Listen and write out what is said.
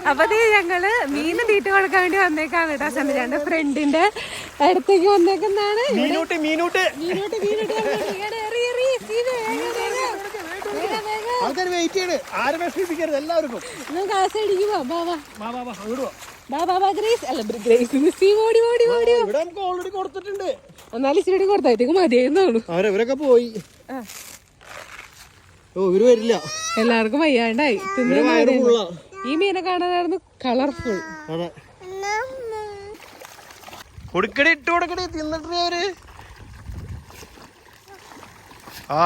അപ്പൊ ഞങ്ങള് മീന് തീറ്റ കൊടുക്കാൻ വേണ്ടി വന്നേക്കാണ് കേട്ടോ. ചന്ദ്രന്റെ ഫ്രണ്ടിന്റെ അടുത്തേക്ക് വന്നേക്കുന്നതാണ്. ആൾക്കാർ വെയിറ്റ് ചെയ്യണേ, ആരും വിഷമിപ്പിക്കരുത് എല്ലാവർക്കും. നമുക്ക് ആശ അടിക്കുമോ? ഓൾറെഡി കൊടുത്തിട്ടുണ്ട്. എന്നാലും ഇച്ചിരി കൊടുത്തേക്ക് മതിയായിരുന്നു. അവരൊക്കെ പോയി. ഓ ഇവര് വരില്ല, എല്ലാവർക്കും വയ്യാണ്ടായി. ഈ മീനെ കാണാനായിരുന്നു കളർഫുൾ. അതെ, കൊടുക്കടി ഇട്ട് കൊടുക്കടി, തിന്നിട്ടേ അവര്. ആഹാ